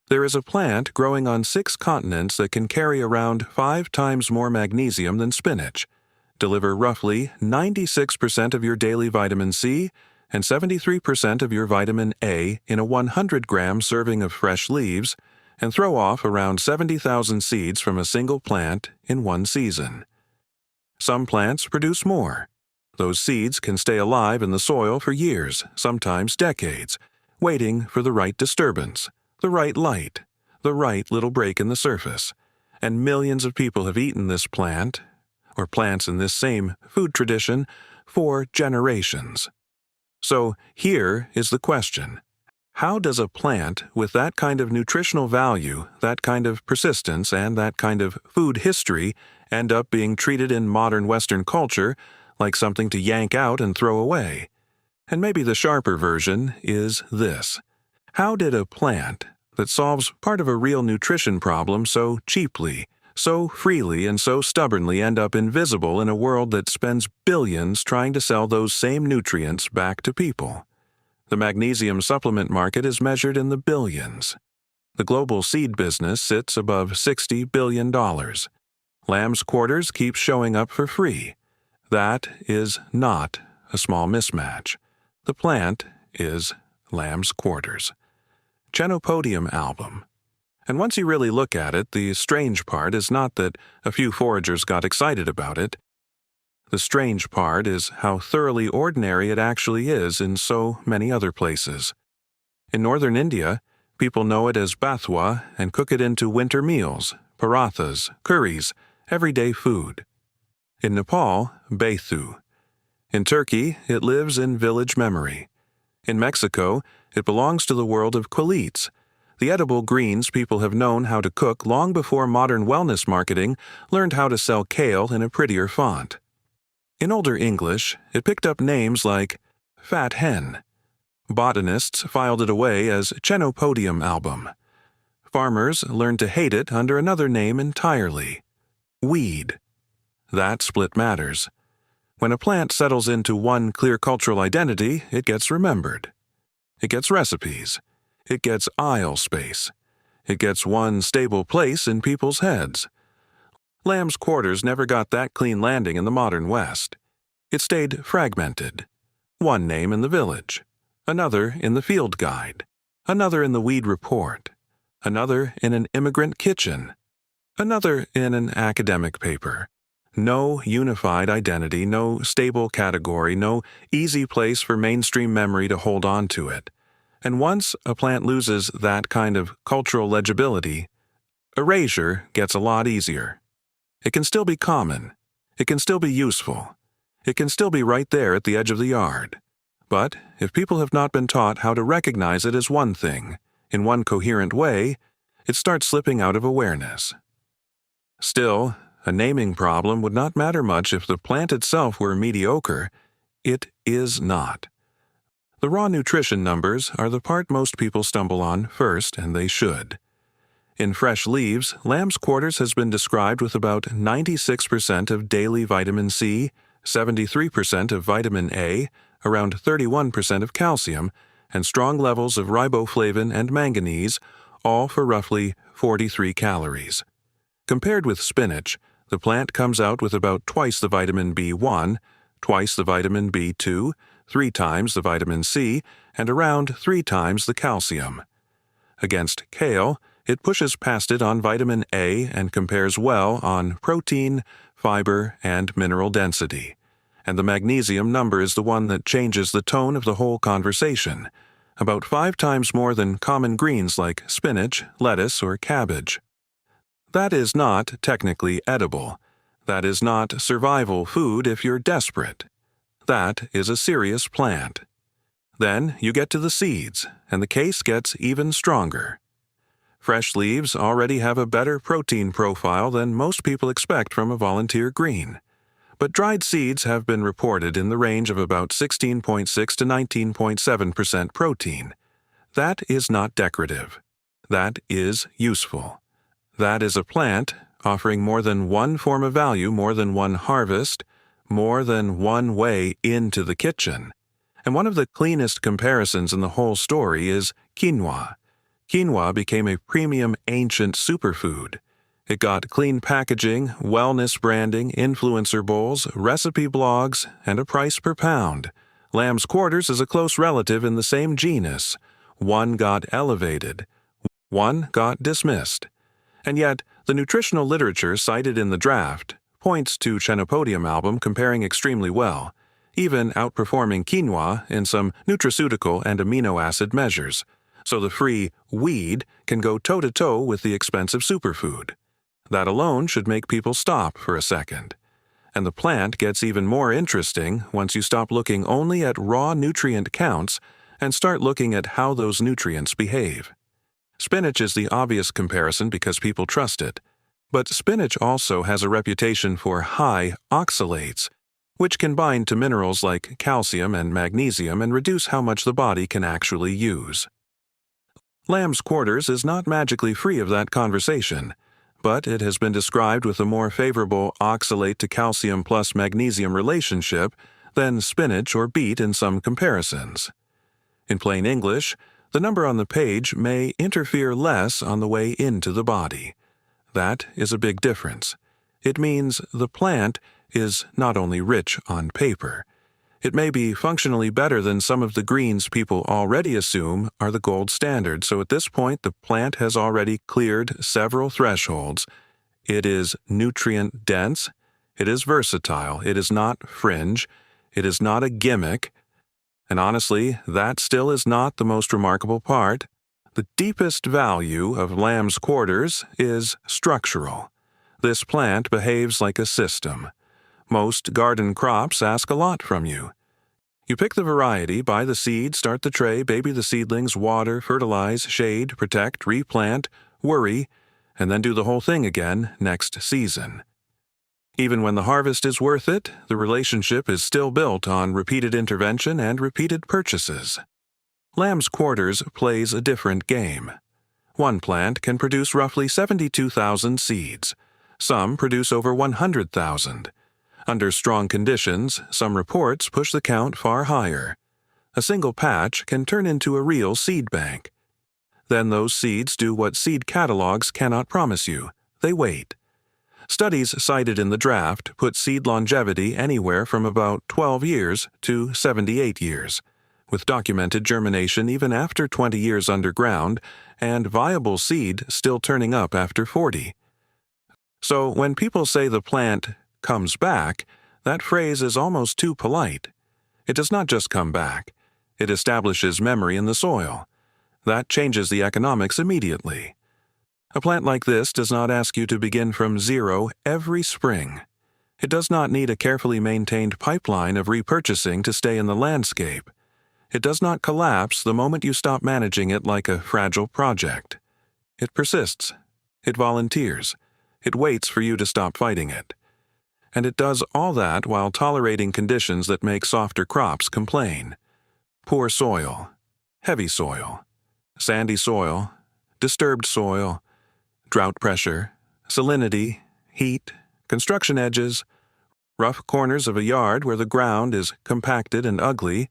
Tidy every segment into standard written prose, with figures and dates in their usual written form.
There is a plant growing on 6 continents that can carry around 5 times more magnesium than spinach, deliver roughly 96% of your daily vitamin C and 73% of your vitamin A in a 100-gram serving of fresh leaves, and throw off around 70,000 seeds from a single plant in one season. Some plants produce more. Those seeds can stay alive in the soil for years, sometimes decades, waiting for the right disturbance, the right light, the right little break in the surface. And millions of people have eaten this plant, or plants in this same food tradition, for generations. So here is the question. How does a plant with that kind of nutritional value, that kind of persistence, and that kind of food history end up being treated in modern Western culture like something to yank out and throw away? And maybe the sharper version is this. How did a plant that solves part of a real nutrition problem so cheaply, so freely, and so stubbornly end up invisible in a world that spends billions trying to sell those same nutrients back to people? The magnesium supplement market is measured in the billions. The global seed business sits above $60 billion. Lamb's quarters keep showing up for free. That is not a small mismatch. The plant is Lamb's quarters. Chenopodium album. And once you really look at it, the strange part is not that a few foragers got excited about it. The strange part is how thoroughly ordinary it actually is in so many other places. In northern India, people know it as bathwa and cook it into winter meals, parathas, curries, everyday food. In Nepal, bethu. In Turkey, it lives in village memory. In Mexico, it belongs to the world of quelites, the edible greens people have known how to cook long before modern wellness marketing learned how to sell kale in a prettier font. In Older English, it picked up names like fat hen. Botanists filed it away as Chenopodium album. Farmers learned to hate it under another name entirely, weed. That split matters. When a plant settles into one clear cultural identity, it gets remembered. It gets recipes. It gets aisle space. It gets one stable place in people's heads. Lamb's quarters never got that clean landing in the modern West. It stayed fragmented. One name in the village, another in the field guide, another in the weed report, another in an immigrant kitchen, another in an academic paper. No unified identity, no stable category, no easy place for mainstream memory to hold on to it. And once a plant loses that kind of cultural legibility, erasure gets a lot easier. It can still be common. It can still be useful. It can still be right there at the edge of the yard. But if people have not been taught how to recognize it as one thing, in one coherent way, it starts slipping out of awareness. Still, a naming problem would not matter much if the plant itself were mediocre. It is not. The raw nutrition numbers are the part most people stumble on first, and they should. In fresh leaves, Lamb's quarters has been described with about 96% of daily vitamin C, 73% of vitamin A, around 31% of calcium, and strong levels of riboflavin and manganese, all for roughly 43 calories. Compared with spinach, the plant comes out with about twice the vitamin B1, twice the vitamin B2, 3 times the vitamin C, and around 3 times the calcium. Against kale, it pushes past it on vitamin A and compares well on protein, fiber, and mineral density. And the magnesium number is the one that changes the tone of the whole conversation, about 5 times more than common greens like spinach, lettuce, or cabbage. That is not technically edible. That is not survival food if you're desperate. That is a serious plant. Then you get to the seeds, and the case gets even stronger. Fresh leaves already have a better protein profile than most people expect from a volunteer green. But dried seeds have been reported in the range of about 16.6 to 19.7% protein. That is not decorative. That is useful. That is a plant offering more than one form of value, more than one harvest, more than one way into the kitchen. And one of the cleanest comparisons in the whole story is quinoa. Quinoa became a premium ancient superfood. It got clean packaging, wellness branding, influencer bowls, recipe blogs, and a price per pound. Lamb's quarters is a close relative in the same genus. One got elevated. One got dismissed. And yet, the nutritional literature cited in the draft points to Chenopodium album comparing extremely well, even outperforming quinoa in some nutraceutical and amino acid measures, so the free weed can go toe-to-toe with the expensive superfood. That alone should make people stop for a second. And the plant gets even more interesting once you stop looking only at raw nutrient counts and start looking at how those nutrients behave. Spinach is the obvious comparison because people trust it, but spinach also has a reputation for high oxalates, which can bind to minerals like calcium and magnesium and reduce how much the body can actually use. Lamb's quarters is not magically free of that conversation, but it has been described with a more favorable oxalate to calcium plus magnesium relationship than spinach or beet in some comparisons. In plain English, the number on the page may interfere less on the way into the body. That is a big difference. It means the plant is not only rich on paper. It may be functionally better than some of the greens people already assume are the gold standard, so at this point the plant has already cleared several thresholds. It is nutrient dense, it is versatile, it is not fringe, it is not a gimmick, and honestly, that still is not the most remarkable part. The deepest value of Lamb's quarters is structural. This plant behaves like a system. Most garden crops ask a lot from you. You pick the variety, buy the seed, start the tray, baby the seedlings, water, fertilize, shade, protect, replant, worry, and then do the whole thing again next season. Even when the harvest is worth it, the relationship is still built on repeated intervention and repeated purchases. Lamb's quarters plays a different game. One plant can produce roughly 72,000 seeds. Some produce over 100,000. Under strong conditions, some reports push the count far higher. A single patch can turn into a real seed bank. Then those seeds do what seed catalogs cannot promise you. They wait. Studies cited in the draft put seed longevity anywhere from about 12 years to 78 years, with documented germination even after 20 years underground and viable seed still turning up after 40. So when people say the plant comes back, that phrase is almost too polite. It does not just come back. It establishes memory in the soil. That changes the economics immediately. A plant like this does not ask you to begin from zero every spring. It does not need a carefully maintained pipeline of repurchasing to stay in the landscape. It does not collapse the moment you stop managing it like a fragile project. It persists. It volunteers. It waits for you to stop fighting it. And it does all that while tolerating conditions that make softer crops complain. Poor soil, heavy soil, sandy soil, disturbed soil, drought pressure, salinity, heat, construction edges, rough corners of a yard where the ground is compacted and ugly,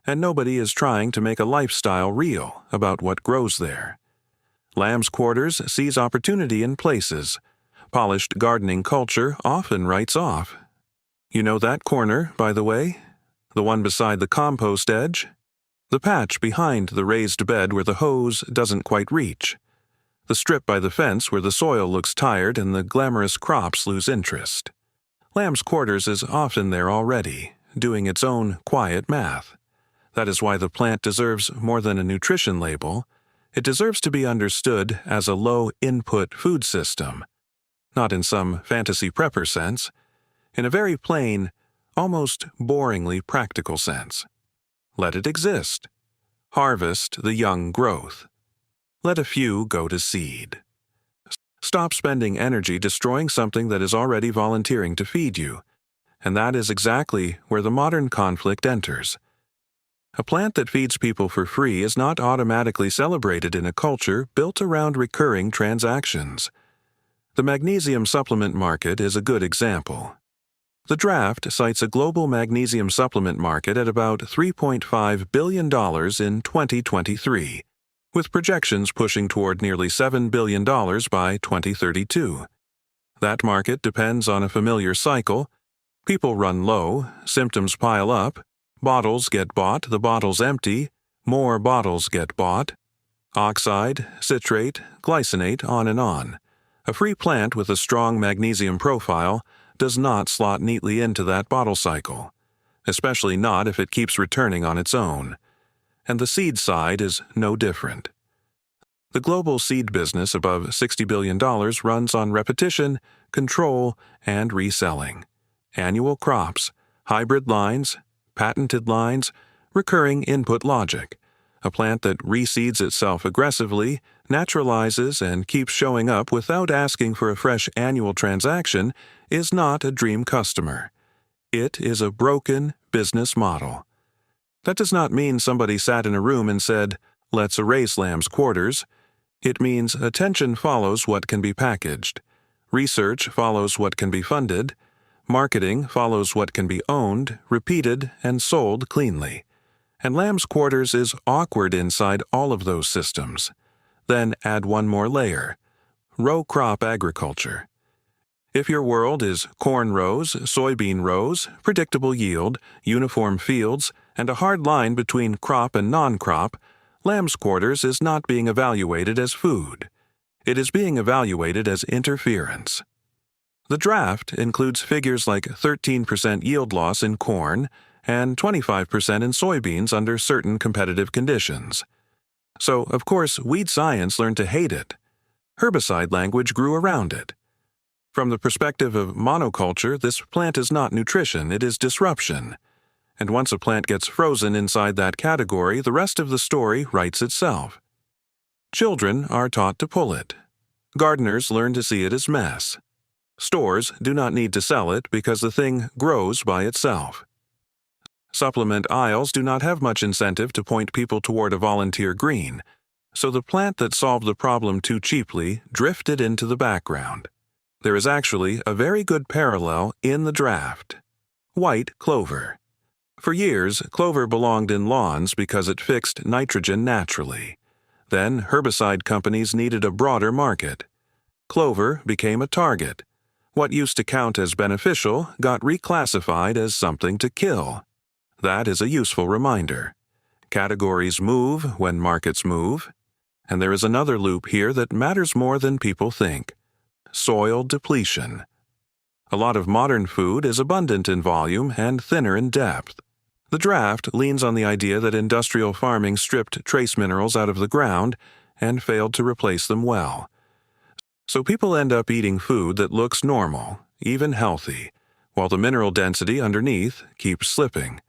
and nobody is trying to make a lifestyle real about what grows there. Lamb's quarters sees opportunity in places. Polished gardening culture often writes off. You know that corner, by the way? The one beside the compost edge? The patch behind the raised bed where the hose doesn't quite reach? The strip by the fence where the soil looks tired and the glamorous crops lose interest? Lamb's quarters is often there already, doing its own quiet math. That is why the plant deserves more than a nutrition label. It deserves to be understood as a low-input food system, not in some fantasy prepper sense, in a very plain, almost boringly practical sense. Let it exist. Harvest the young growth. Let a few go to seed. Stop spending energy destroying something that is already volunteering to feed you, and that is exactly where the modern conflict enters. A plant that feeds people for free is not automatically celebrated in a culture built around recurring transactions. The magnesium supplement market is a good example. The draft cites a global magnesium supplement market at about $3.5 billion in 2023. with projections pushing toward nearly $7 billion by 2032. That market depends on a familiar cycle. People run low, symptoms pile up, bottles get bought, the bottles empty, more bottles get bought. Oxide, citrate, glycinate, on and on. A free plant with a strong magnesium profile does not slot neatly into that bottle cycle, especially not if it keeps returning on its own. And the seed side is no different. The global seed business above $60 billion runs on repetition, control, and reselling. Annual crops, hybrid lines, patented lines, recurring input logic. A plant that reseeds itself aggressively, naturalizes, and keeps showing up without asking for a fresh annual transaction is not a dream customer. It is a broken business model. That does not mean somebody sat in a room and said, "Let's erase Lamb's quarters." It means attention follows what can be packaged. Research follows what can be funded. Marketing follows what can be owned, repeated, and sold cleanly. And Lamb's quarters is awkward inside all of those systems. Then add one more layer: row crop agriculture. If your world is corn rows, soybean rows, predictable yield, uniform fields, and a hard line between crop and non-crop, Lamb's quarters is not being evaluated as food. It is being evaluated as interference. The draft includes figures like 13% yield loss in corn and 25% in soybeans under certain competitive conditions. So, of course, weed science learned to hate it. Herbicide language grew around it. From the perspective of monoculture, this plant is not nutrition, it is disruption. And once a plant gets frozen inside that category, the rest of the story writes itself. Children are taught to pull it. Gardeners learn to see it as mess. Stores do not need to sell it because the thing grows by itself. Supplement aisles do not have much incentive to point people toward a volunteer green, so the plant that solved the problem too cheaply drifted into the background. There is actually a very good parallel in the draft. White clover. For years, clover belonged in lawns because it fixed nitrogen naturally. Then herbicide companies needed a broader market. Clover became a target. What used to count as beneficial got reclassified as something to kill. That is a useful reminder. Categories move when markets move. And there is another loop here that matters more than people think. Soil depletion. A lot of modern food is abundant in volume and thinner in depth. The draft leans on the idea that industrial farming stripped trace minerals out of the ground and failed to replace them well. So people end up eating food that looks normal, even healthy, while the mineral density underneath keeps slipping.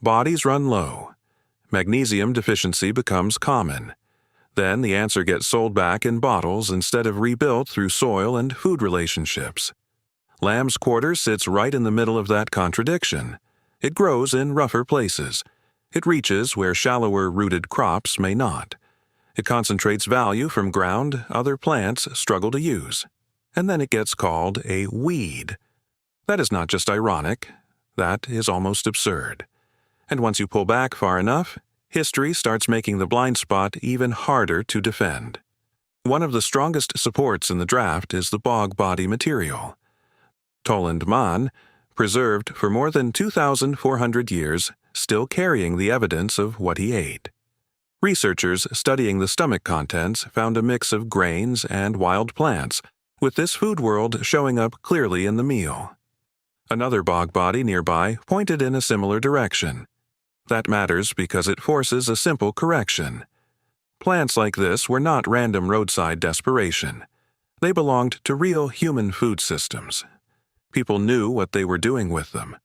Bodies run low. Magnesium deficiency becomes common. Then the answer gets sold back in bottles instead of rebuilt through soil and food relationships. Lamb's quarter sits right in the middle of that contradiction. It grows in rougher places. It reaches where shallower-rooted crops may not. It concentrates value from ground other plants struggle to use. And then it gets called a weed. That is not just ironic. That is almost absurd. And once you pull back far enough, history starts making the blind spot even harder to defend. One of the strongest supports in the draft is the bog body material. Toland Man, preserved for more than 2,400 years, still carrying the evidence of what he ate. Researchers studying the stomach contents found a mix of grains and wild plants, with this food world showing up clearly in the meal. Another bog body nearby pointed in a similar direction. That matters because it forces a simple correction. Plants like this were not random roadside desperation. They belonged to real human food systems. People knew what they were doing with them.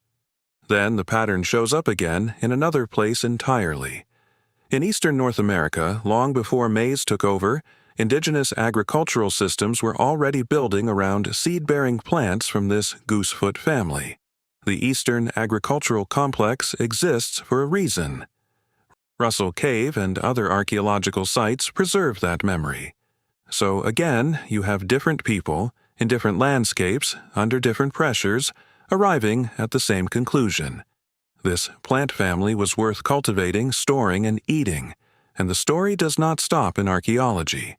Then the pattern shows up again in another place entirely. In eastern North America, long before maize took over, indigenous agricultural systems were already building around seed-bearing plants from this goosefoot family. The Eastern Agricultural Complex exists for a reason. Russell Cave and other archaeological sites preserve that memory. So again, you have different people, in different landscapes, under different pressures, arriving at the same conclusion. This plant family was worth cultivating, storing, and eating, And the story does not stop in archaeology.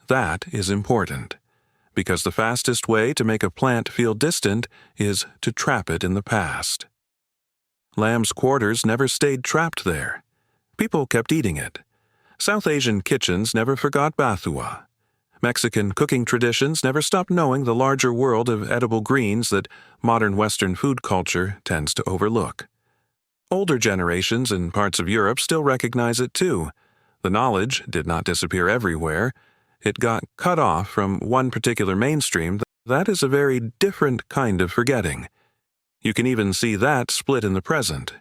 That is important, because the fastest way to make a plant feel distant is to trap it in the past. Lamb's quarters never stayed trapped there. People kept eating it. South Asian kitchens never forgot Bathua. Mexican cooking traditions never stopped knowing the larger world of edible greens that modern Western food culture tends to overlook. Older generations in parts of Europe still recognize it too. The knowledge did not disappear everywhere. It got cut off from one particular mainstream. That is a very different kind of forgetting. You can even see that split in the present.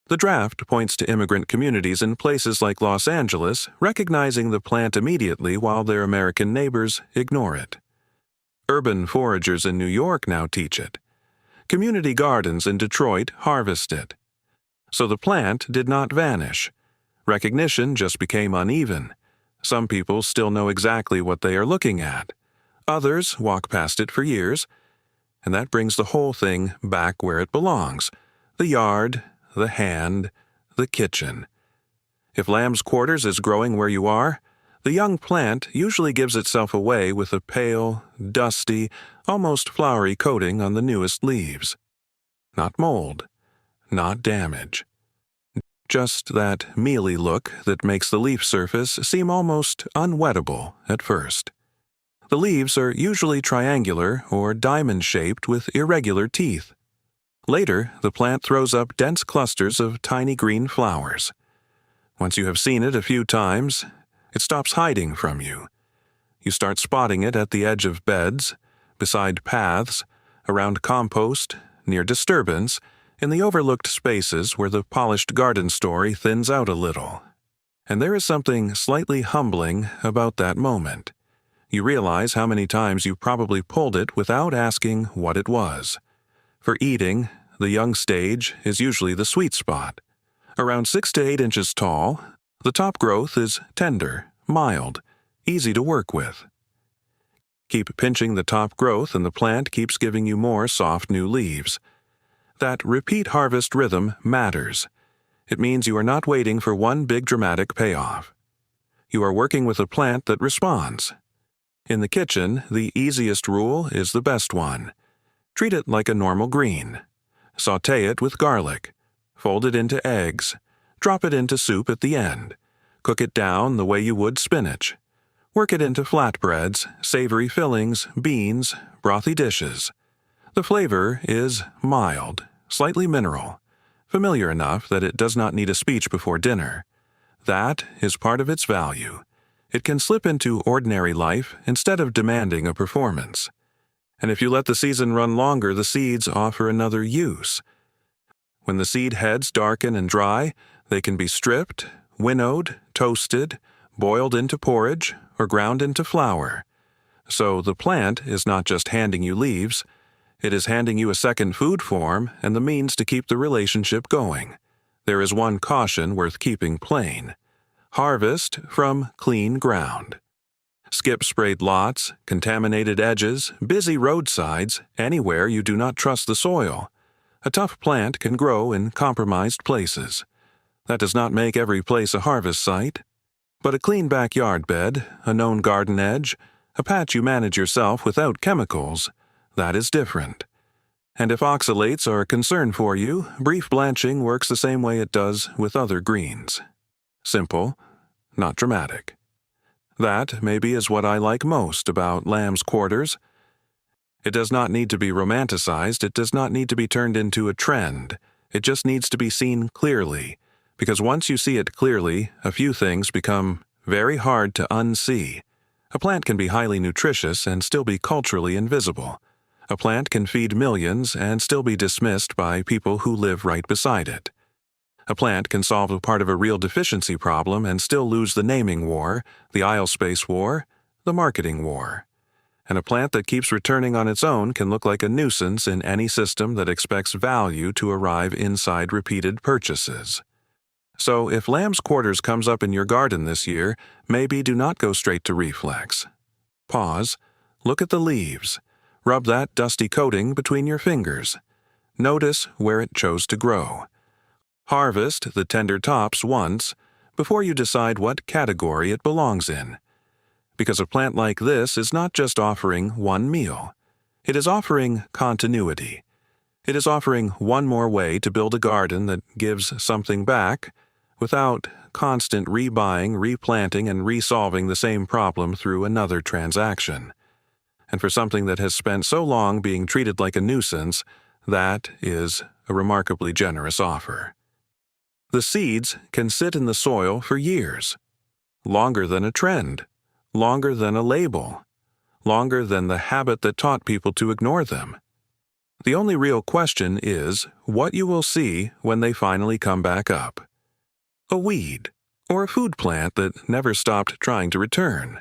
The draft points to immigrant communities in places like Los Angeles recognizing the plant immediately while their American neighbors ignore it. Urban foragers in New York now teach it. Community gardens in Detroit harvest it. So the plant did not vanish. Recognition just became uneven. Some people still know exactly what they are looking at. Others walk past it for years. And that brings the whole thing back where it belongs: the yard, the hand, the kitchen. If lamb's quarters is growing where you are, the young plant usually gives itself away with a pale, dusty, almost flowery coating on the newest leaves. Not mold, not damage. Just that mealy look that makes the leaf surface seem almost unwettable at first. The leaves are usually triangular or diamond-shaped with irregular teeth. Later, the plant throws up dense clusters of tiny green flowers. Once you have seen it a few times, it stops hiding from you. You start spotting it at the edge of beds, beside paths, around compost, near disturbance, in the overlooked spaces where the polished garden story thins out a little. And there is something slightly humbling about that moment. You realize how many times you probably pulled it without asking what it was. For eating, the young stage is usually the sweet spot. Around 6 to 8 inches tall, the top growth is tender, mild, easy to work with. Keep pinching the top growth and the plant keeps giving you more soft new leaves. That repeat harvest rhythm matters. It means you are not waiting for one big dramatic payoff. You are working with a plant that responds. In the kitchen, the easiest rule is the best one. Treat it like a normal green. Sauté it with garlic. Fold it into eggs. Drop it into soup at the end. Cook it down the way you would spinach. Work it into flatbreads, savory fillings, beans, brothy dishes. The flavor is mild, slightly mineral, familiar enough that it does not need a speech before dinner. That is part of its value. It can slip into ordinary life instead of demanding a performance. And if you let the season run longer, the seeds offer another use. When the seed heads darken and dry, they can be stripped, winnowed, toasted, boiled into porridge, or ground into flour. So the plant is not just handing you leaves, it is handing you a second food form and the means to keep the relationship going. There is one caution worth keeping plain. Harvest from clean ground. Skip sprayed lots, contaminated edges, busy roadsides, anywhere you do not trust the soil. A tough plant can grow in compromised places. That does not make every place a harvest site. But a clean backyard bed, a known garden edge, a patch you manage yourself without chemicals, that is different. And if oxalates are a concern for you, brief blanching works the same way it does with other greens. Simple, not dramatic. That, maybe, is what I like most about lamb's quarters. It does not need to be romanticized, it does not need to be turned into a trend. It just needs to be seen clearly, because once you see it clearly, a few things become very hard to unsee. A plant can be highly nutritious and still be culturally invisible. A plant can feed millions and still be dismissed by people who live right beside it. A plant can solve a part of a real deficiency problem and still lose the naming war, the aisle space war, the marketing war. And a plant that keeps returning on its own can look like a nuisance in any system that expects value to arrive inside repeated purchases. So if lamb's quarters comes up in your garden this year, maybe do not go straight to reflex. Pause, look at the leaves, rub that dusty coating between your fingers. Notice where it chose to grow. Harvest the tender tops once, before you decide what category it belongs in. Because a plant like this is not just offering one meal. It is offering continuity. It is offering one more way to build a garden that gives something back without constant rebuying, replanting, and resolving the same problem through another transaction. And for something that has spent so long being treated like a nuisance, that is a remarkably generous offer. The seeds can sit in the soil for years, longer than a trend, longer than a label, longer than the habit that taught people to ignore them. The only real question is what you will see when they finally come back up. A weed, or a food plant that never stopped trying to return.